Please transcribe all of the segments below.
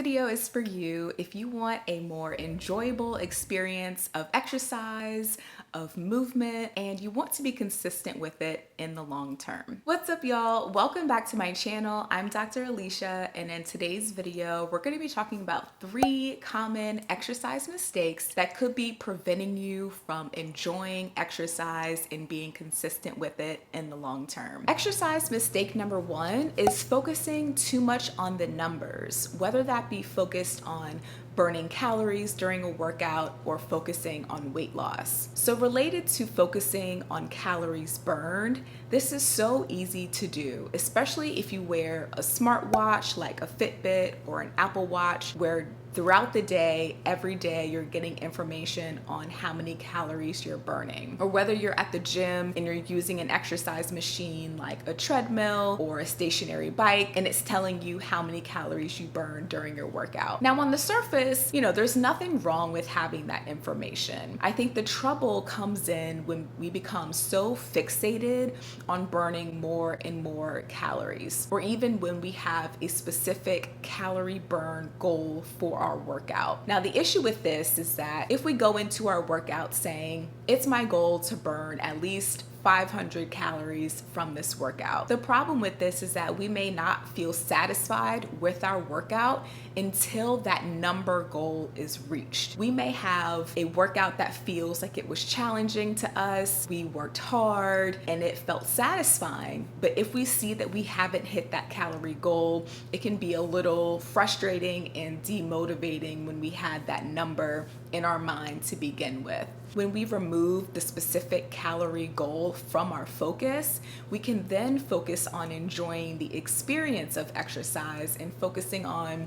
video is for you if you want a more enjoyable experience of exercise, of movement, and you want to be consistent with it in the long term. What's up, y'all? Welcome back to my channel. I'm Dr. Alicia, and in today's video, we're going to be talking about 3 common exercise mistakes that could be preventing you from enjoying exercise and being consistent with it in the long term. Exercise mistake number 1 is focusing too much on the numbers, whether that be focused on burning calories during a workout or focusing on weight loss. So related to focusing on calories burned, this is so easy to do, especially if you wear a smartwatch like a Fitbit or an Apple Watch, where throughout the day, every day, you're getting information on how many calories you're burning. Or whether you're at the gym and you're using an exercise machine like a treadmill or a stationary bike, and it's telling you how many calories you burn during your workout. Now, on the surface, there's nothing wrong with having that information. I think the trouble comes in when we become so fixated on burning more and more calories, or even when we have a specific calorie burn goal for our workout. Now, the issue with this is that if we go into our workout saying, it's my goal to burn at least 500 calories from this workout. The problem with this is that we may not feel satisfied with our workout until that number goal is reached. We may have a workout that feels like it was challenging to us, we worked hard, and it felt satisfying. But if we see that we haven't hit that calorie goal, it can be a little frustrating and demotivating when we had that number in our mind to begin with. When we remove the specific calorie goal from our focus, we can then focus on enjoying the experience of exercise and focusing on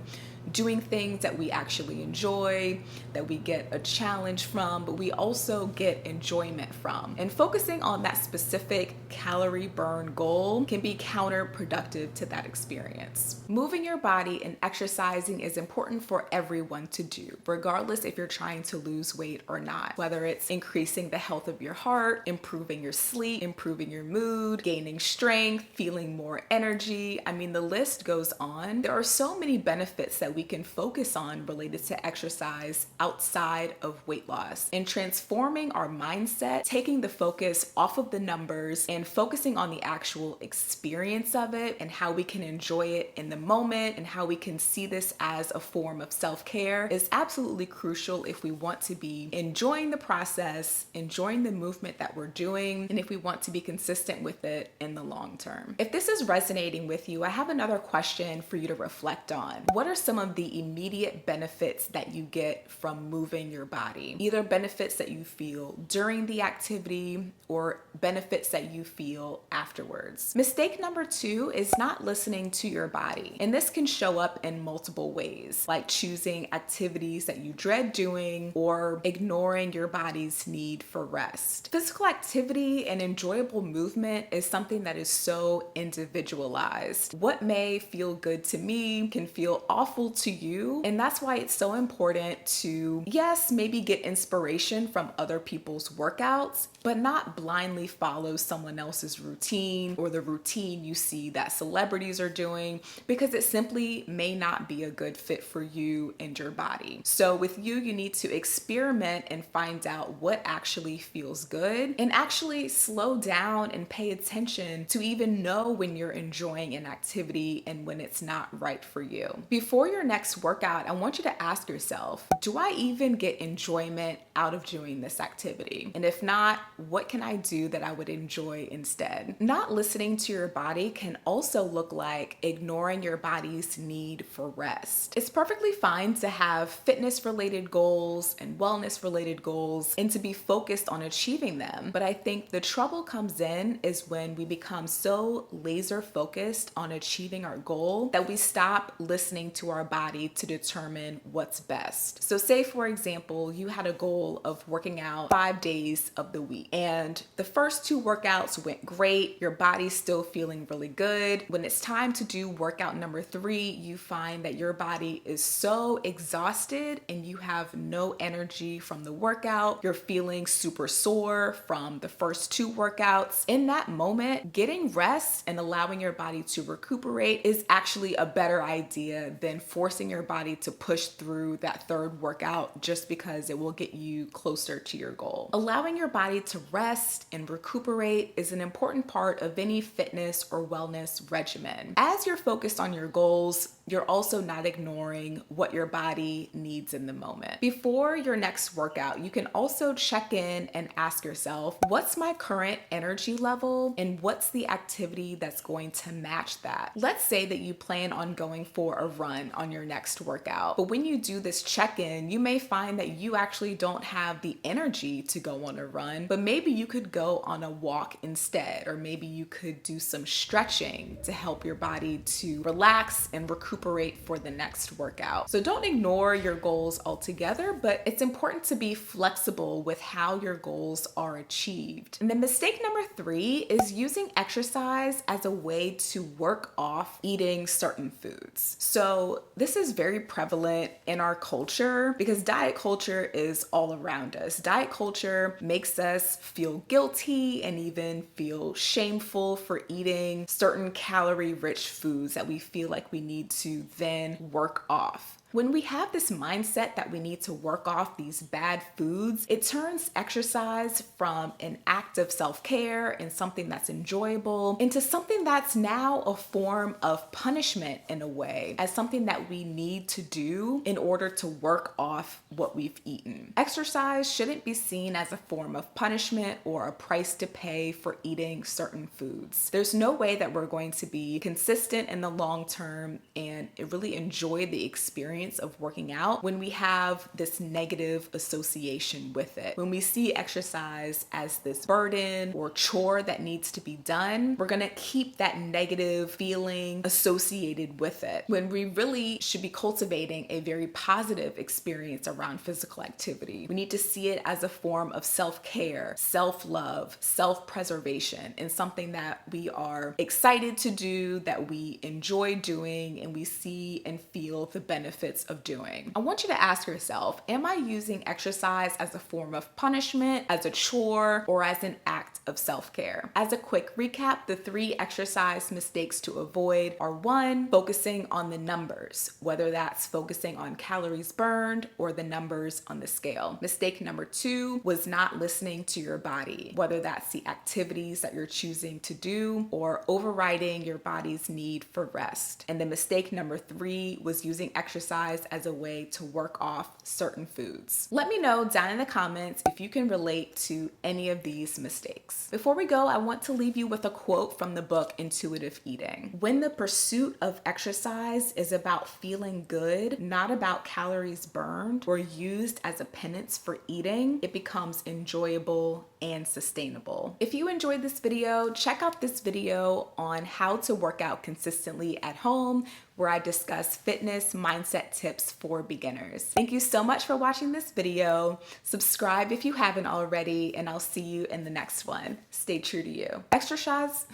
doing things that we actually enjoy, that we get a challenge from, but we also get enjoyment from. And focusing on that specific calorie burn goal can be counterproductive to that experience. Moving your body and exercising is important for everyone to do, regardless if you're trying to lose weight or not, whether it's increasing the health of your heart, improving your sleep, improving your mood, gaining strength, feeling more energy. I mean, the list goes on. There are so many benefits that we can focus on related to exercise outside of weight loss, and transforming our mindset, taking the focus off of the numbers and focusing on the actual experience of it and how we can enjoy it in the moment and how we can see this as a form of self-care is absolutely crucial if we want to be enjoying the process, enjoying the movement that we're doing, and if we want to be consistent with it in the long term. If this is resonating with you, I have another question for you to reflect on. What are some of the immediate benefits that you get from moving your body? Either benefits that you feel during the activity or benefits that you feel afterwards. Mistake number 2 is not listening to your body. And this can show up in multiple ways, like choosing activities that you dread doing or ignoring your body's need for rest. Physical activity and enjoyable movement is something that is so individualized. What may feel good to me can feel awful to you, and that's why it's so important to, yes, maybe get inspiration from other people's workouts, but not blindly follow someone else's routine or the routine you see that celebrities are doing, because it simply may not be a good fit for you and your body. So with you need to experiment and find out what actually feels good, and actually slow down and pay attention to even know when you're enjoying an activity and when it's not right for you. Before your next workout, I want you to ask yourself, do I even get enjoyment out of doing this activity? And if not, what can I do that I would enjoy instead? Not listening to your body can also look like ignoring your body's need for rest. It's perfectly fine to have fitness-related goals and wellness-related goals and to be focused on achieving them. But I think the trouble comes in is when we become so laser focused on achieving our goal that we stop listening to our body to determine what's best. So say, for example, you had a goal of working out 5 days of the week, and the first 2 workouts went great. Your body's still feeling really good. When it's time to do workout number 3, you find that your body is so exhausted and you have no energy from the workout. You're feeling super sore from the first 2 workouts. In that moment, getting rest and allowing your body to recuperate is actually a better idea than forcing your body to push through that third workout just because it will get you closer to your goal. Allowing your body to rest and recuperate is an important part of any fitness or wellness regimen. As you're focused on your goals, you're also not ignoring what your body needs in the moment. Before your next workout, you can also check in and ask yourself, what's my current energy level and what's the activity that's going to match that? Let's say that you plan on going for a run on your next workout, but when you do this check-in, you may find that you actually don't have the energy to go on a run, but maybe you could go on a walk instead, or maybe you could do some stretching to help your body to relax and recuperate for the next workout. So don't ignore your goals altogether, but it's important to be flexible with how your goals are achieved. And then mistake number 3 is using exercise as a way to work off eating certain foods. So this is very prevalent in our culture because diet culture is all around us. Diet culture makes us feel guilty and even feel shameful for eating certain calorie-rich foods that we feel like we need to then work off. When we have this mindset that we need to work off these bad foods, it turns exercise from an act of self-care and something that's enjoyable into something that's now a form of punishment in a way, as something that we need to do in order to work off what we've eaten. Exercise shouldn't be seen as a form of punishment or a price to pay for eating certain foods. There's no way that we're going to be consistent in the long term and really enjoy the experience of working out when we have this negative association with it. When we see exercise as this burden or chore that needs to be done, we're gonna keep that negative feeling associated with it, when we really should be cultivating a very positive experience around physical activity. We need to see it as a form of self-care, self-love, self-preservation, and something that we are excited to do, that we enjoy doing, and we see and feel the benefits of doing. I want you to ask yourself, am I using exercise as a form of punishment, as a chore, or as an act of self-care? As a quick recap, the 3 exercise mistakes to avoid are: 1, focusing on the numbers, whether that's focusing on calories burned or the numbers on the scale. Mistake number 2 was not listening to your body, whether that's the activities that you're choosing to do or overriding your body's need for rest. And then mistake number 3 was using exercise as a way to work off certain foods. Let me know down in the comments if you can relate to any of these mistakes. Before we go, I want to leave you with a quote from the book Intuitive Eating. When the pursuit of exercise is about feeling good, not about calories burned or used as a penance for eating, it becomes enjoyable and sustainable. If you enjoyed this video, check out this video on how to work out consistently at home, where I discuss fitness mindset tips for beginners. Thank you so much for watching this video. Subscribe if you haven't already, and I'll see you in the next one. Stay true to you. Exercise.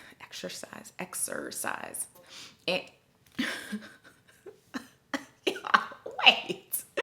And wait.